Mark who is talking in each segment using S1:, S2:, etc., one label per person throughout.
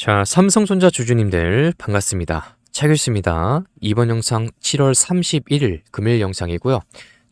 S1: 자, 삼성전자 주주님들 반갑습니다. 차규수입니다. 이번 영상 7월 31일 금요일 영상이고요.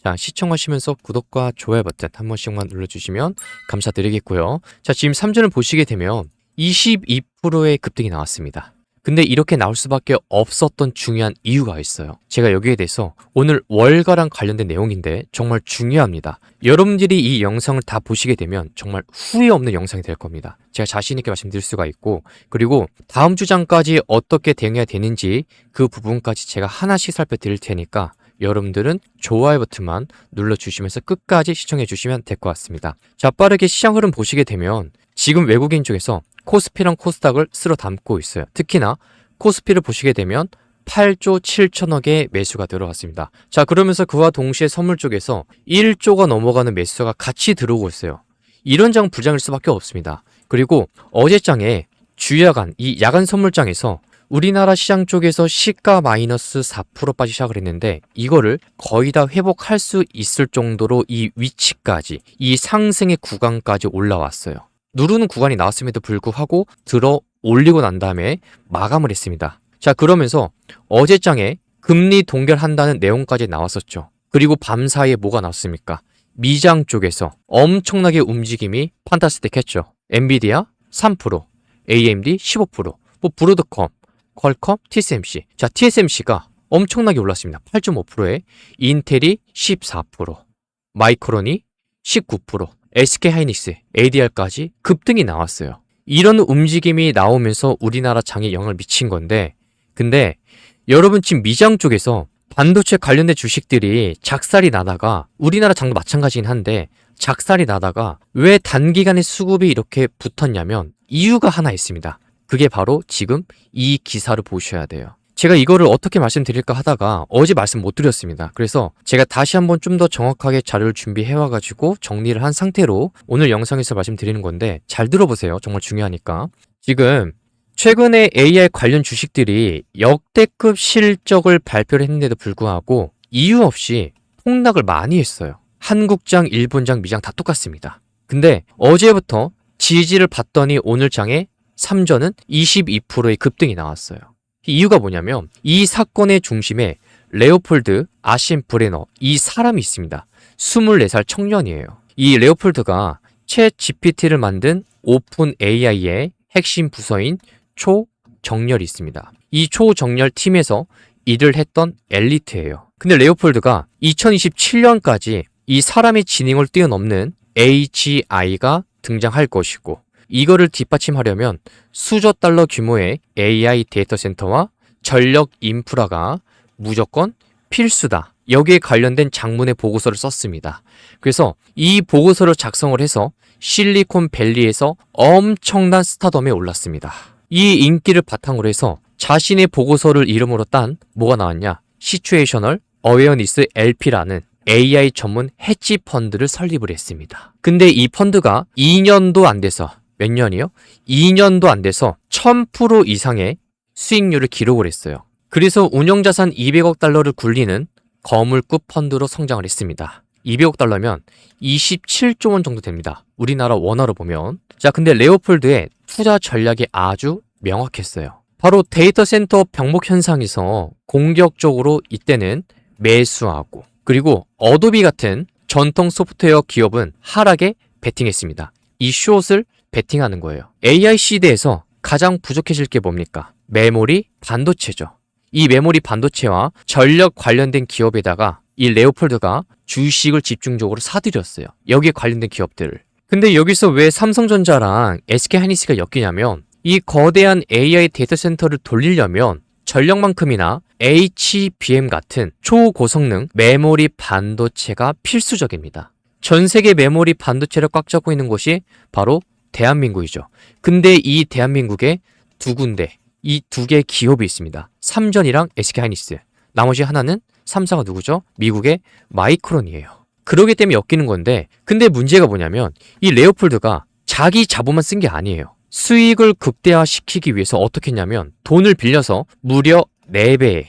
S1: 자, 시청하시면서 구독과 좋아요 버튼 한 번씩만 눌러주시면 감사드리겠고요. 자, 지금 3전을 보시게 되면 22%의 급등이 나왔습니다. 근데 이렇게 나올 수밖에 없었던 중요한 이유가 있어요. 제가 여기에 대해서 오늘 월가랑 관련된 내용인데 정말 중요합니다. 여러분들이 이 영상을 다 보시게 되면 정말 후회 없는 영상이 될 겁니다. 제가 자신 있게 말씀드릴 수가 있고, 그리고 다음 주장까지 어떻게 대응해야 되는지 그 부분까지 제가 하나씩 살펴드릴 테니까 여러분들은 좋아요 버튼만 눌러주시면서 끝까지 시청해 주시면 될 것 같습니다. 자, 빠르게 시장 흐름 보시게 되면 지금 외국인 쪽에서 코스피랑 코스닥을 쓸어 담고 있어요. 특히나 코스피를 보시게 되면 8조 7천억의 매수가 들어왔습니다. 자, 그러면서 그와 동시에 선물 쪽에서 1조가 넘어가는 매수가 같이 들어오고 있어요. 이런 장 부장일 수밖에 없습니다. 그리고 어제 장에 주야간, 이 야간 선물장에서 우리나라 시장 쪽에서 시가 마이너스 4% 빠지기 시작을 했는데 이거를 거의 다 회복할 수 있을 정도로 이 위치까지, 이 상승의 구간까지 올라왔어요. 누르는 구간이 나왔음에도 불구하고 들어 올리고 난 다음에 마감을 했습니다. 자, 그러면서 어제장에 금리 동결한다는 내용까지 나왔었죠. 그리고 밤사이에 뭐가 나왔습니까? 미장 쪽에서 엄청나게 움직임이 판타스틱했죠. 엔비디아 3%, AMD 15%, 브로드컴, 퀄컴, TSMC. 자, TSMC가 엄청나게 올랐습니다. 8.5%에 인텔이 14%, 마이크론이 19%, SK하이닉스, ADR까지 급등이 나왔어요. 이런 움직임이 나오면서 우리나라 장에 영향을 미친 건데, 근데 여러분 지금 미장 쪽에서 반도체 관련된 주식들이 작살이 나다가, 우리나라 장도 마찬가지긴 한데 작살이 나다가 왜 단기간에 수급이 이렇게 붙었냐면 이유가 하나 있습니다. 그게 바로 지금 이 기사를 보셔야 돼요. 제가 이거를 어떻게 말씀드릴까 하다가 어제 말씀 못 드렸습니다. 그래서 제가 다시 한번 좀 더 정확하게 자료를 준비해와가지고 정리를 한 상태로 오늘 영상에서 말씀드리는 건데 잘 들어보세요. 정말 중요하니까. 지금 최근에 AI 관련 주식들이 역대급 실적을 발표를 했는데도 불구하고 이유 없이 폭락을 많이 했어요. 한국장, 일본장, 미장 다 똑같습니다. 근데 어제부터 지지를 봤더니 오늘 장에 3전은 22%의 급등이 나왔어요. 이유가 뭐냐면 이 사건의 중심에 레오폴드 아신 브레너, 이 사람이 있습니다. 24살 청년이에요. 이 레오폴드가 챗 GPT를 만든 오픈 AI의 핵심 부서인 초정렬이 있습니다. 이 초정렬 팀에서 일을 했던 엘리트예요. 근데 레오폴드가 2027년까지 이 사람의 지능을 뛰어넘는 AGI가 등장할 것이고, 이거를 뒷받침하려면 수조 달러 규모의 AI 데이터 센터와 전력 인프라가 무조건 필수다. 여기에 관련된 장문의 보고서를 썼습니다. 그래서 이 보고서를 작성을 해서 실리콘밸리에서 엄청난 스타덤에 올랐습니다. 이 인기를 바탕으로 해서 자신의 보고서를 이름으로 딴 뭐가 나왔냐? 시츄에이셔널 어웨어니스 LP라는 AI 전문 헤지 펀드를 설립을 했습니다. 근데 이 펀드가 2년도 안 돼서, 몇 년이요? 2년도 안 돼서 1000% 이상의 수익률을 기록을 했어요. 그래서 운영자산 200억 달러를 굴리는 거물급 펀드로 성장을 했습니다. 200억 달러면 27조 원 정도 됩니다. 우리나라 원화로 보면. 자, 근데 레오폴드의 투자 전략이 아주 명확했어요. 바로 데이터 센터 병목 현상에서 공격적으로 이때는 매수하고, 그리고 어도비 같은 전통 소프트웨어 기업은 하락에 베팅했습니다. 이 숏을 베팅하는 거예요. AI 시대에서 가장 부족해질 게 뭡니까? 메모리 반도체죠. 이 메모리 반도체와 전력 관련된 기업에다가 이 레오폴드가 주식을 집중적으로 사들였어요. 여기에 관련된 기업들을. 근데 여기서 왜 삼성전자랑 SK하이닉스가 엮이냐면 이 거대한 AI 데이터 센터를 돌리려면 전력만큼이나 HBM 같은 초고성능 메모리 반도체가 필수적입니다. 전 세계 메모리 반도체를 꽉 잡고 있는 곳이 바로 대한민국이죠. 근데 이 대한민국에 두 군데, 이 두 개의 기업이 있습니다. 삼전이랑 SK하이닉스. 나머지 하나는 3사가 누구죠? 미국의 마이크론이에요. 그러기 때문에 엮이는 건데, 근데 문제가 뭐냐면 이 레오폴드가 자기 자본만 쓴 게 아니에요. 수익을 극대화시키기 위해서 어떻게 했냐면 돈을 빌려서 무려 4배의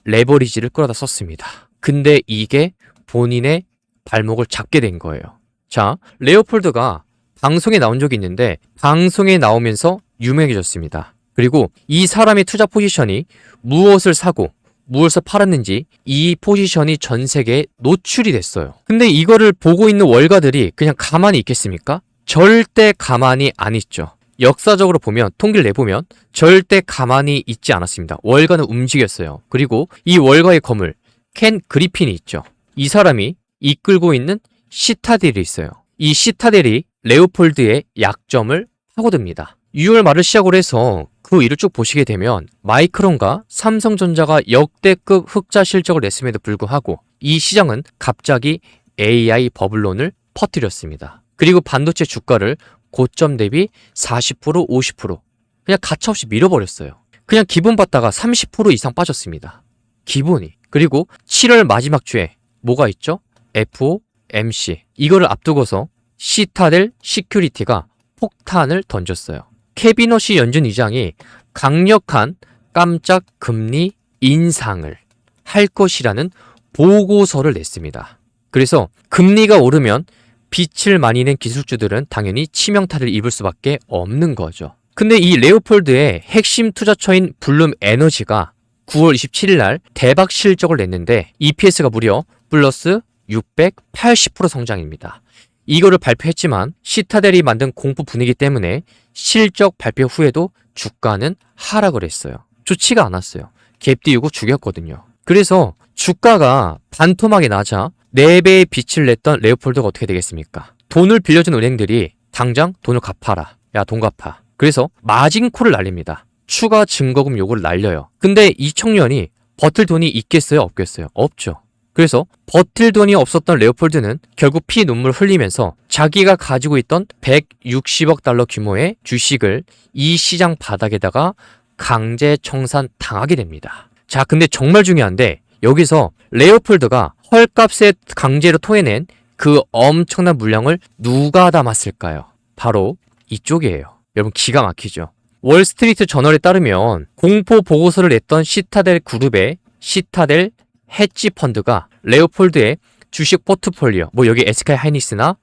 S1: 레버리지를 끌어다 썼습니다. 근데 이게 본인의 발목을 잡게 된 거예요. 자, 레오폴드가 방송에 나온 적이 있는데 방송에 나오면서 유명해졌습니다. 그리고 이 사람의 투자 포지션이 무엇을 사고 무엇을 팔았는지 이 포지션이 전 세계에 노출이 됐어요. 근데 이거를 보고 있는 월가들이 그냥 가만히 있겠습니까? 절대 가만히 안 있죠. 역사적으로 보면, 통계를 내보면 절대 가만히 있지 않았습니다. 월가는 움직였어요. 그리고 이 월가의 거물, 켄 그리핀이 있죠. 이 사람이 이끌고 있는 시타델이 있어요. 이 시타델이 레오폴드의 약점을 파고듭니다. 6월 말을 시작으로 해서 그 일을 쭉 보시게 되면 마이크론과 삼성전자가 역대급 흑자 실적을 냈음에도 불구하고 이 시장은 갑자기 AI 버블론을 퍼뜨렸습니다. 그리고 반도체 주가를 고점 대비 40%, 50% 그냥 가차없이 밀어버렸어요. 그냥 기분 받다가 30% 이상 빠졌습니다. 기분이. 그리고 7월 마지막 주에 뭐가 있죠? FOMC. 이거를 앞두고서 시타델 시큐리티가 폭탄을 던졌어요. 캐비너시 연준 의장이 강력한 깜짝 금리 인상을 할 것이라는 보고서를 냈습니다. 그래서 금리가 오르면 빛을 많이 낸 기술주들은 당연히 치명타를 입을 수밖에 없는 거죠. 근데 이 레오폴드의 핵심 투자처인 블룸 에너지가 9월 27일 날 대박 실적을 냈는데 EPS가 무려 플러스 680% 성장입니다. 이거를 발표했지만 시타델이 만든 공포 분위기 때문에 실적 발표 후에도 주가는 하락을 했어요. 좋지가 않았어요. 갭 띄우고 죽였거든요. 그래서 주가가 반토막이 나자 4배의 빛을 냈던 레오폴드가 어떻게 되겠습니까? 돈을 빌려준 은행들이 당장 돈을 갚아라. 야, 돈 갚아. 그래서 마진콜을 날립니다. 추가 증거금 요구를 날려요. 근데 이 청년이 버틸 돈이 있겠어요? 없겠어요? 없죠. 그래서 버틸 돈이 없었던 레오폴드는 결국 피 눈물 흘리면서 자기가 가지고 있던 160억 달러 규모의 주식을 이 시장 바닥에다가 강제 청산 당하게 됩니다. 자, 근데 정말 중요한데 여기서 레오폴드가 헐값에 강제로 토해낸 그 엄청난 물량을 누가 담았을까요? 바로 이쪽이에요. 여러분 기가 막히죠. 월스트리트 저널에 따르면 공포 보고서를 냈던 시타델 그룹의 시타델 헤지 펀드가 레오폴드의 주식 포트폴리오, 여기 SK 하이닉스나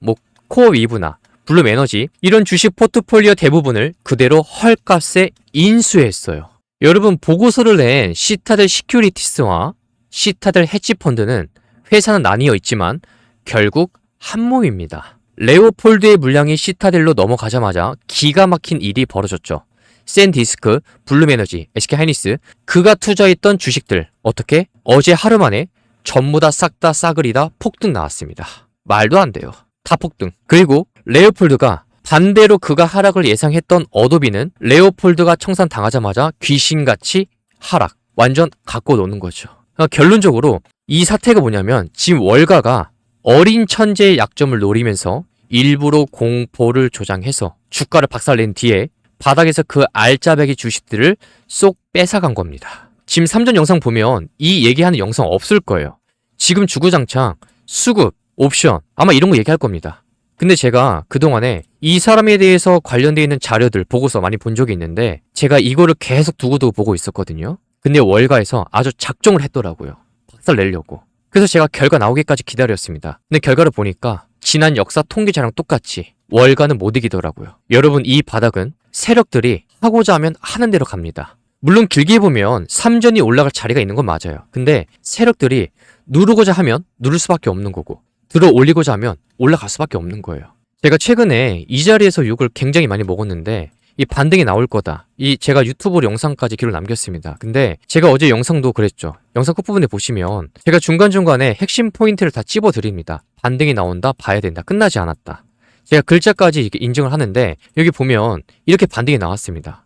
S1: 코어 위브나 블룸 에너지 이런 주식 포트폴리오 대부분을 그대로 헐값에 인수했어요. 여러분 보고서를 낸 시타델 시큐리티스와 시타델 헤지 펀드는 회사는 나뉘어 있지만 결국 한 몸입니다. 레오폴드의 물량이 시타델로 넘어가자마자 기가 막힌 일이 벌어졌죠. 샌디스크, 블룸에너지, SK하이닉스 그가 투자했던 주식들 어떻게? 어제 하루 만에 전부 다 싹 다 싸그리다 폭등 나왔습니다. 말도 안 돼요. 다 폭등. 그리고 레오폴드가 반대로 그가 하락을 예상했던 어도비는 레오폴드가 청산당하자마자 귀신같이 하락. 완전 갖고 노는 거죠. 그러니까 결론적으로 이 사태가 뭐냐면 지금 월가가 어린 천재의 약점을 노리면서 일부러 공포를 조장해서 주가를 박살낸 뒤에 바닥에서 그 알짜배기 주식들을 쏙 뺏어간 겁니다. 지금 3전 영상 보면 이 얘기하는 영상 없을 거예요. 지금 주구장창 수급, 옵션 아마 이런 거 얘기할 겁니다. 근데 제가 그동안에 이 사람에 대해서 관련되어 있는 자료들, 보고서 많이 본 적이 있는데 제가 이거를 계속 두고두고 보고 있었거든요. 근데 월가에서 아주 작정을 했더라고요. 박살 내려고. 그래서 제가 결과 나오기까지 기다렸습니다. 근데 결과를 보니까 지난 역사 통계자랑 똑같이 월가는 못 이기더라고요. 여러분 이 바닥은 세력들이 하고자 하면 하는 대로 갑니다. 물론 길게 보면 3전이 올라갈 자리가 있는 건 맞아요. 근데 세력들이 누르고자 하면 누를 수밖에 없는 거고 들어 올리고자 하면 올라갈 수밖에 없는 거예요. 제가 최근에 이 자리에서 욕을 굉장히 많이 먹었는데 이 반등이 나올 거다. 제가 유튜브로 영상까지 기록을 남겼습니다. 근데 제가 어제 영상도 그랬죠. 영상 끝부분에 보시면 제가 중간중간에 핵심 포인트를 다 찝어드립니다. 반등이 나온다, 봐야 된다, 끝나지 않았다. 제가 글자까지 이렇게 인증을 하는데 여기 보면 이렇게 반등이 나왔습니다.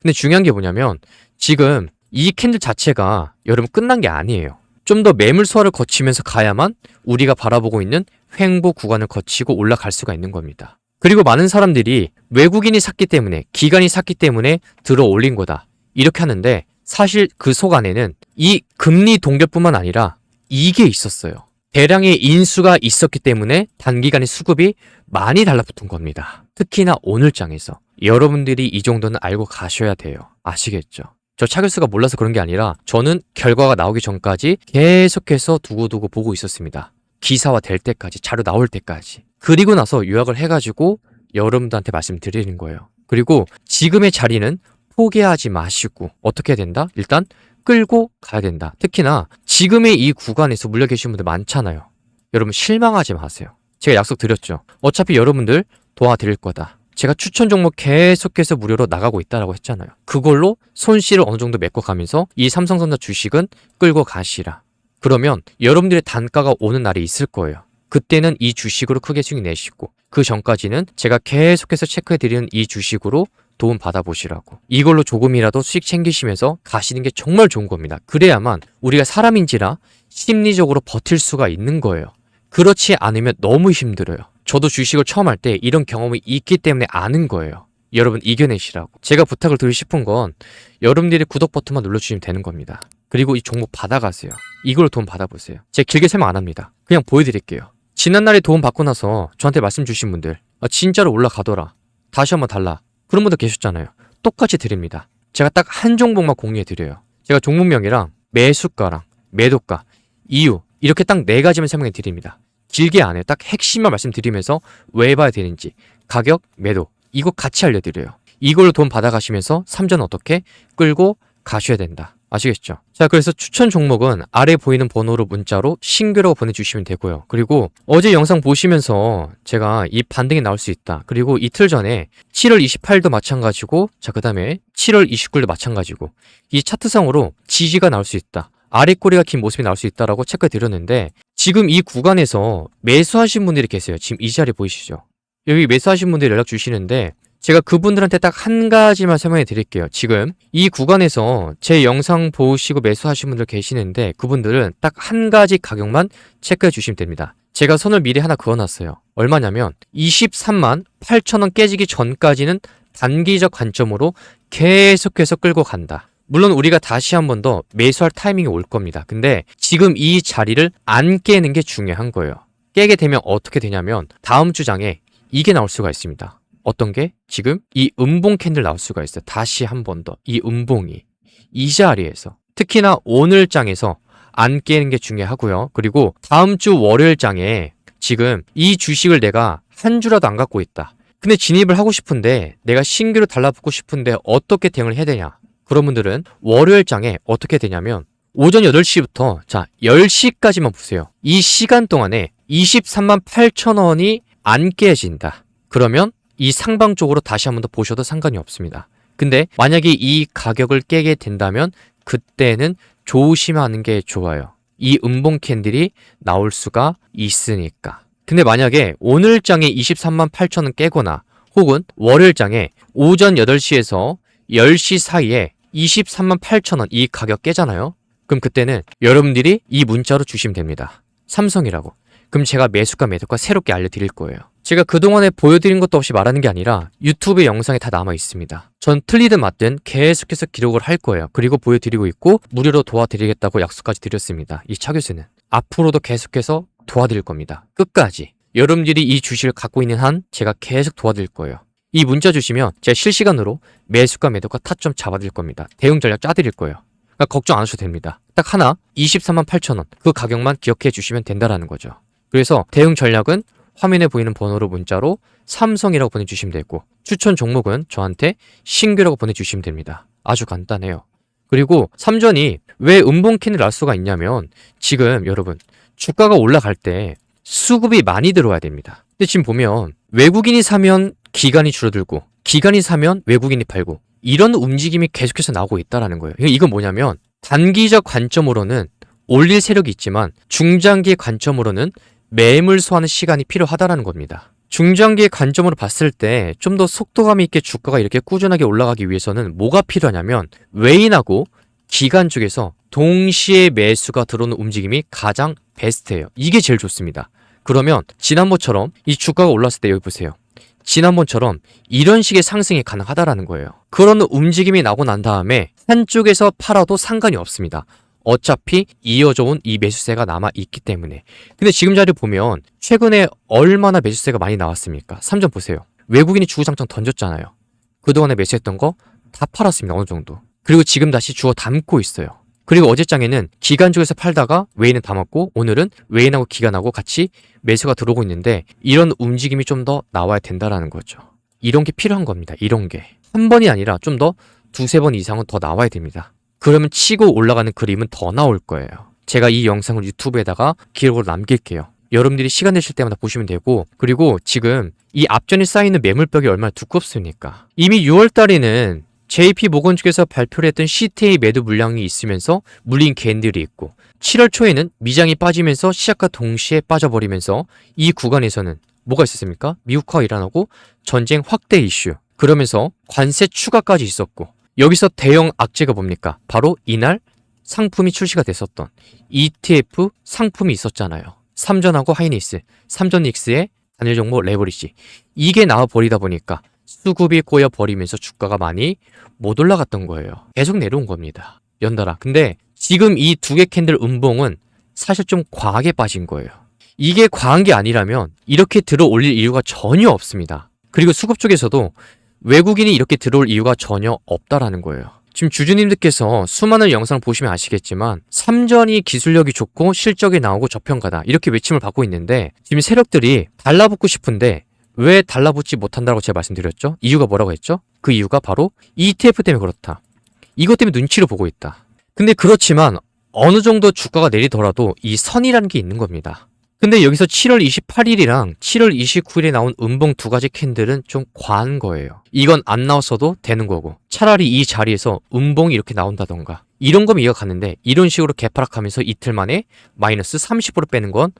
S1: 근데 중요한 게 뭐냐면 지금 이 캔들 자체가 여러분 끝난 게 아니에요. 좀 더 매물 소화를 거치면서 가야만 우리가 바라보고 있는 횡보 구간을 거치고 올라갈 수가 있는 겁니다. 그리고 많은 사람들이 외국인이 샀기 때문에, 기관이 샀기 때문에 들어 올린 거다. 이렇게 하는데 사실 그 속 안에는 이 금리 동결뿐만 아니라 이게 있었어요. 대량의 인수가 있었기 때문에 단기간에 수급이 많이 달라붙은 겁니다. 특히나 오늘 장에서. 여러분들이 이 정도는 알고 가셔야 돼요. 아시겠죠? 저 차결수가 몰라서 그런 게 아니라 저는 결과가 나오기 전까지 계속해서 두고두고 보고 있었습니다. 기사화 될 때까지, 자료 나올 때까지. 그리고 나서 요약을 해가지고 여러분들한테 말씀드리는 거예요. 그리고 지금의 자리는 포기하지 마시고 어떻게 해야 된다? 일단 끌고 가야 된다. 특히나 지금의 이 구간에서 물려 계신 분들 많잖아요. 여러분 실망하지 마세요. 제가 약속 드렸죠. 어차피 여러분들 도와드릴 거다. 제가 추천 종목 계속해서 무료로 나가고 있다라고 했잖아요. 그걸로 손실을 어느 정도 메꿔가면서 이 삼성전자 주식은 끌고 가시라. 그러면 여러분들의 단가가 오는 날이 있을 거예요. 그때는 이 주식으로 크게 수익 내시고 그 전까지는 제가 계속해서 체크해드리는 이 주식으로 도움 받아보시라고. 이걸로 조금이라도 수익 챙기시면서 가시는 게 정말 좋은 겁니다. 그래야만 우리가 사람인지라 심리적으로 버틸 수가 있는 거예요. 그렇지 않으면 너무 힘들어요. 저도 주식을 처음 할 때 이런 경험이 있기 때문에 아는 거예요. 여러분 이겨내시라고. 제가 부탁을 드리고 싶은 건 여러분들이 구독 버튼만 눌러주시면 되는 겁니다. 그리고 이 종목 받아가세요. 이걸로 도움 받아보세요. 제가 길게 설명 안 합니다. 그냥 보여드릴게요. 지난날에 도움 받고 나서 저한테 말씀 주신 분들 진짜로 올라가더라. 다시 한번 달라. 그런 분들 계셨잖아요. 똑같이 드립니다. 제가 딱 한 종목만 공유해드려요. 제가 종목명이랑 매수가랑 매도가, 이유 이렇게 딱 4가지만 설명해 드립니다. 길게 안 해요. 딱 핵심만 말씀드리면서 왜 봐야 되는지, 가격, 매도 이거 같이 알려드려요. 이걸로 돈 받아가시면서 삼전은 어떻게 끌고 가셔야 된다. 아시겠죠? 자, 그래서 추천 종목은 아래 보이는 번호로 문자로 신규라고 보내주시면 되고요. 그리고 어제 영상 보시면서 제가 이 반등이 나올 수 있다. 그리고 이틀 전에 7월 28일도 마찬가지고, 자, 그 다음에 7월 29일도 마찬가지고, 이 차트상으로 지지가 나올 수 있다. 아래 꼬리가 긴 모습이 나올 수 있다라고 체크해 드렸는데, 지금 이 구간에서 매수하신 분들이 계세요. 지금 이 자리 보이시죠? 여기 매수하신 분들이 연락 주시는데, 제가 그분들한테 딱 한 가지만 설명해 드릴게요. 지금 이 구간에서 제 영상 보시고 매수하신 분들 계시는데 그분들은 딱 한 가지 가격만 체크해 주시면 됩니다. 제가 선을 미리 하나 그어놨어요. 얼마냐면 23만 8천원 깨지기 전까지는 단기적 관점으로 계속해서 끌고 간다. 물론 우리가 다시 한 번 더 매수할 타이밍이 올 겁니다. 근데 지금 이 자리를 안 깨는 게 중요한 거예요. 깨게 되면 어떻게 되냐면 다음 주장에 이게 나올 수가 있습니다. 어떤 게? 지금 이 음봉 캔들 나올 수가 있어요. 다시 한 번 더 이 음봉이 이 자리에서, 특히나 오늘 장에서 안 깨는 게 중요하고요. 그리고 다음 주 월요일 장에 지금 이 주식을 내가 한 주라도 안 갖고 있다. 근데 진입을 하고 싶은데 내가 신규로 달라붙고 싶은데 어떻게 대응을 해야 되냐? 그런 분들은 월요일 장에 어떻게 되냐면 오전 8시부터 자 10시까지만 보세요. 이 시간 동안에 23만 8천 원이 안 깨진다. 그러면 이 상방 쪽으로 다시 한 번 더 보셔도 상관이 없습니다. 근데 만약에 이 가격을 깨게 된다면 그때는 조심하는 게 좋아요. 이 음봉 캔들이 나올 수가 있으니까. 근데 만약에 오늘 장에 23만 8천 원 깨거나 혹은 월요일 장에 오전 8시에서 10시 사이에 23만 8천 원 이 가격 깨잖아요. 그럼 그때는 여러분들이 이 문자로 주시면 됩니다. 삼성이라고. 그럼 제가 매수가 매도가 새롭게 알려드릴 거예요. 제가 그동안에 보여드린 것도 없이 말하는 게 아니라 유튜브 영상에 다 남아 있습니다. 전 틀리든 맞든 계속해서 기록을 할 거예요. 그리고 보여드리고 있고 무료로 도와드리겠다고 약속까지 드렸습니다. 이 차 교수는 앞으로도 계속해서 도와드릴 겁니다. 끝까지. 여러분들이 이 주식을 갖고 있는 한 제가 계속 도와드릴 거예요. 이 문자 주시면 제가 실시간으로 매수가 매도가 타점 잡아드릴 겁니다. 대응 전략 짜드릴 거예요. 그러니까 걱정 안 하셔도 됩니다. 딱 하나 23만 8천 원 그 가격만 기억해 주시면 된다라는 거죠. 그래서 대응 전략은 화면에 보이는 번호로 문자로 삼성이라고 보내주시면 되고 추천 종목은 저한테 신규라고 보내주시면 됩니다. 아주 간단해요. 그리고 삼전이 왜 음봉 캔을 날 수가 있냐면 지금 여러분 주가가 올라갈 때 수급이 많이 들어와야 됩니다. 근데 지금 보면 외국인이 사면 기관이 줄어들고 기관이 사면 외국인이 팔고 이런 움직임이 계속해서 나오고 있다는 거예요. 이건 뭐냐면 단기적 관점으로는 올릴 세력이 있지만 중장기 관점으로는 매물 소화하는 시간이 필요하다는 겁니다. 중장기의 관점으로 봤을 때 좀 더 속도감 있게 주가가 이렇게 꾸준하게 올라가기 위해서는 뭐가 필요하냐면 외인하고 기관 쪽에서 동시에 매수가 들어오는 움직임이 가장 베스트예요. 이게 제일 좋습니다. 그러면 지난번처럼 이 주가가 올랐을 때 여기 보세요. 지난번처럼 이런 식의 상승이 가능하다라는 거예요. 그런 움직임이 나고 난 다음에 한쪽에서 팔아도 상관이 없습니다. 어차피 이어져 온 이 매수세가 남아있기 때문에. 근데 지금 자리 보면 최근에 얼마나 매수세가 많이 나왔습니까? 삼전 보세요. 외국인이 주구장창 던졌잖아요. 그동안에 매수했던 거 다 팔았습니다. 어느 정도. 그리고 지금 다시 주워 담고 있어요. 그리고 어제장에는 기관 쪽에서 팔다가 외인은 담았고 오늘은 외인하고 기관하고 같이 매수가 들어오고 있는데 이런 움직임이 좀 더 나와야 된다라는 거죠. 이런 게 필요한 겁니다. 이런 게. 한 번이 아니라 좀 더 두세 번 이상은 더 나와야 됩니다. 그러면 치고 올라가는 그림은 더 나올 거예요. 제가 이 영상을 유튜브에다가 기록으로 남길게요. 여러분들이 시간 내실 때마다 보시면 되고, 그리고 지금 이 앞전에 쌓이는 매물벽이 얼마나 두껍습니까? 이미 6월달에는 JP모건 측에서 발표를 했던 CTA 매도 물량이 있으면서 물린 캔들이 있고, 7월 초에는 미장이 빠지면서 시작과 동시에 빠져버리면서 이 구간에서는 뭐가 있었습니까? 미국화가 일어나고 전쟁 확대 이슈, 그러면서 관세 추가까지 있었고, 여기서 대형 악재가 뭡니까? 바로 이날 상품이 출시가 됐었던 ETF 상품이 있었잖아요. 삼전하고 하이닉스, 삼전닉스의 단일 종목 레버리지, 이게 나와버리다 보니까 수급이 꼬여버리면서 주가가 많이 못 올라갔던 거예요. 계속 내려온 겁니다. 연달아. 근데 지금 이 두 개 캔들 음봉은 사실 좀 과하게 빠진 거예요. 이게 과한 게 아니라면 이렇게 들어 올릴 이유가 전혀 없습니다. 그리고 수급 쪽에서도 외국인이 이렇게 들어올 이유가 전혀 없다라는 거예요. 지금 주주님들께서 수많은 영상을 보시면 아시겠지만 삼전이 기술력이 좋고 실적이 나오고 저평가다 이렇게 외침을 받고 있는데, 지금 세력들이 달라붙고 싶은데 왜 달라붙지 못한다고 제가 말씀드렸죠? 이유가 뭐라고 했죠? 그 이유가 바로 ETF 때문에 그렇다. 이것 때문에 눈치를 보고 있다. 근데 그렇지만 어느 정도 주가가 내리더라도 이 선이라는 게 있는 겁니다. 근데 여기서 7월 28일이랑 7월 29일에 나온 음봉 두 가지 캔들은 좀 과한 거예요. 이건 안 나왔어도 되는 거고, 차라리 이 자리에서 음봉이 이렇게 나온다던가 이런 거면 이해가 가는데, 이런 식으로 개파락하면서 이틀 만에 마이너스 30% 빼는 건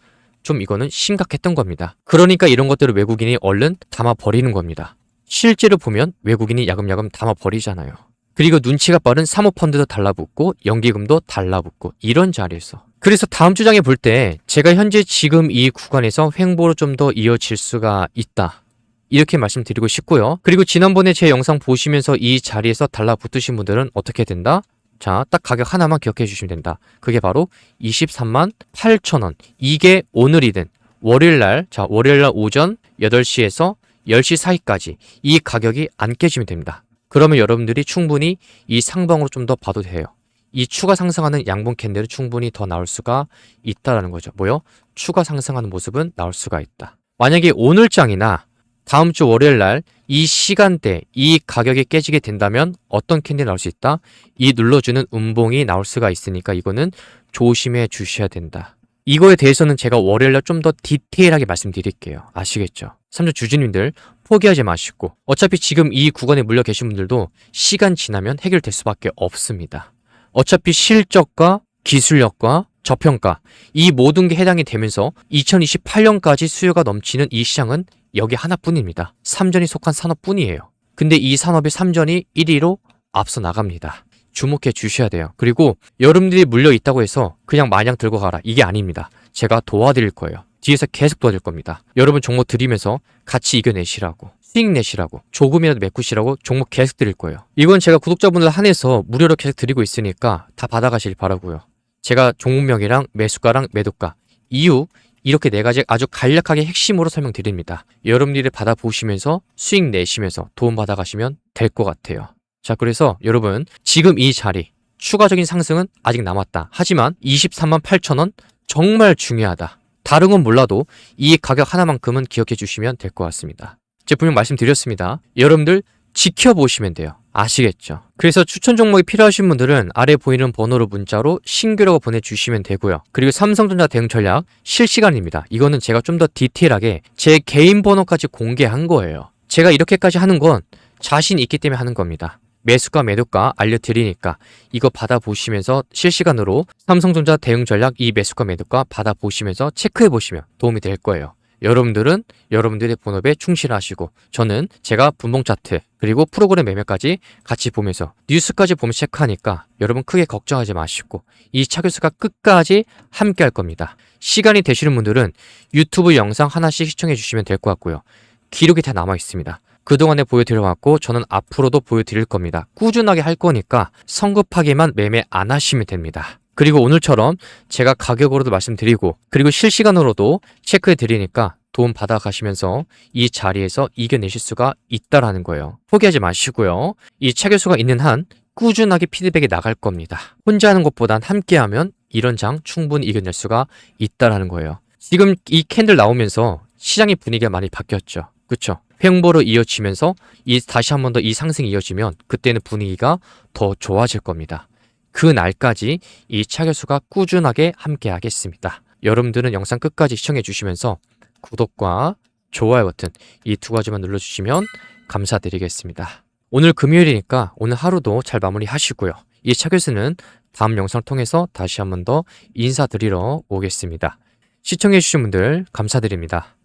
S1: 좀 이거는 심각했던 겁니다. 그러니까 이런 것들을 외국인이 얼른 담아버리는 겁니다. 실제로 보면 외국인이 야금야금 담아버리잖아요. 그리고 눈치가 빠른 사모펀드도 달라붙고 연기금도 달라붙고 이런 자리에서, 그래서 다음 주장에 볼 때 제가 현재 지금 이 구간에서 횡보로 좀 더 이어질 수가 있다, 이렇게 말씀드리고 싶고요. 그리고 지난번에 제 영상 보시면서 이 자리에서 달라붙으신 분들은 어떻게 된다? 자, 딱 가격 하나만 기억해 주시면 된다. 그게 바로 23만 8천원. 이게 오늘이든 월요일날, 자, 월요일날 오전 8시에서 10시 사이까지 이 가격이 안 깨지면 됩니다. 그러면 여러분들이 충분히 이 상방으로 좀 더 봐도 돼요. 이 추가 상승하는 양봉 캔들은 충분히 더 나올 수가 있다라는 거죠. 뭐요? 추가 상승하는 모습은 나올 수가 있다. 만약에 오늘장이나 다음 주 월요일 날 이 시간대 이 가격이 깨지게 된다면 어떤 캔들이 나올 수 있다? 이 눌러주는 음봉이 나올 수가 있으니까 이거는 조심해 주셔야 된다. 이거에 대해서는 제가 월요일 날 좀 더 디테일하게 말씀드릴게요. 아시겠죠? 삼전 주주님들 포기하지 마시고, 어차피 지금 이 구간에 물려 계신 분들도 시간 지나면 해결될 수밖에 없습니다. 어차피 실적과 기술력과 저평가, 이 모든 게 해당이 되면서 2028년까지 수요가 넘치는 이 시장은 여기 하나뿐입니다. 삼전이 속한 산업뿐이에요. 근데 이 산업의 삼전이 1위로 앞서 나갑니다. 주목해 주셔야 돼요. 그리고 여러분들이 물려 있다고 해서 그냥 마냥 들고 가라, 이게 아닙니다. 제가 도와드릴 거예요. 뒤에서 계속 도와줄 겁니다. 여러분 종목 드리면서 같이 이겨내시라고, 수익 내시라고, 조금이라도 메꾸시라고 종목 계속 드릴 거예요. 이건 제가 구독자분들 한해서 무료로 계속 드리고 있으니까 다 받아가실 바라고요. 제가 종목명이랑 매수가랑 매도가, 이유, 이렇게 네 가지 아주 간략하게 핵심으로 설명드립니다. 여러분들이 받아보시면서 수익 내시면서 도움 받아가시면 될 것 같아요. 자, 그래서 여러분 지금 이 자리 추가적인 상승은 아직 남았다. 하지만 23만 8천원 정말 중요하다. 다른 건 몰라도 이 가격 하나만큼은 기억해 주시면 될 것 같습니다. 제가 분명 말씀드렸습니다. 여러분들 지켜보시면 돼요. 아시겠죠? 그래서 추천 종목이 필요하신 분들은 아래 보이는 번호로 문자로 신규라고 보내주시면 되고요. 그리고 삼성전자 대응 전략 실시간입니다. 이거는 제가 좀 더 디테일하게 제 개인 번호까지 공개한 거예요. 제가 이렇게까지 하는 건 자신 있기 때문에 하는 겁니다. 매수가 매도가 알려드리니까 이거 받아보시면서 실시간으로 삼성전자 대응 전략 이 매수가 매도가 받아보시면서 체크해보시면 도움이 될 거예요. 여러분들은 여러분들의 본업에 충실하시고, 저는 제가 분봉 차트 그리고 프로그램 매매까지 같이 보면서 뉴스까지 보면 체크하니까 여러분 크게 걱정하지 마시고 이 차교수가 끝까지 함께 할 겁니다. 시간이 되시는 분들은 유튜브 영상 하나씩 시청해 주시면 될 것 같고요. 기록이 다 남아 있습니다. 그동안에 보여드려왔고 저는 앞으로도 보여드릴 겁니다. 꾸준하게 할 거니까 성급하게만 매매 안 하시면 됩니다. 그리고 오늘처럼 제가 가격으로도 말씀드리고 그리고 실시간으로도 체크해 드리니까 도움 받아 가시면서 이 자리에서 이겨내실 수가 있다라는 거예요. 포기하지 마시고요. 이 차교수가 있는 한 꾸준하게 피드백이 나갈 겁니다. 혼자 하는 것보단 함께하면 이런 장 충분히 이겨낼 수가 있다라는 거예요. 지금 이 캔들 나오면서 시장의 분위기가 많이 바뀌었죠. 그쵸? 횡보로 이어지면서 다시 한 번 더 이 상승이 이어지면 그때는 분위기가 더 좋아질 겁니다. 그 날까지 이 차결수가 꾸준하게 함께 하겠습니다. 여러분들은 영상 끝까지 시청해 주시면서 구독과 좋아요 버튼 이 두 가지만 눌러주시면 감사드리겠습니다. 오늘 금요일이니까 오늘 하루도 잘 마무리하시고요. 이 차결수는 다음 영상을 통해서 다시 한 번 더 인사드리러 오겠습니다. 시청해 주신 분들 감사드립니다.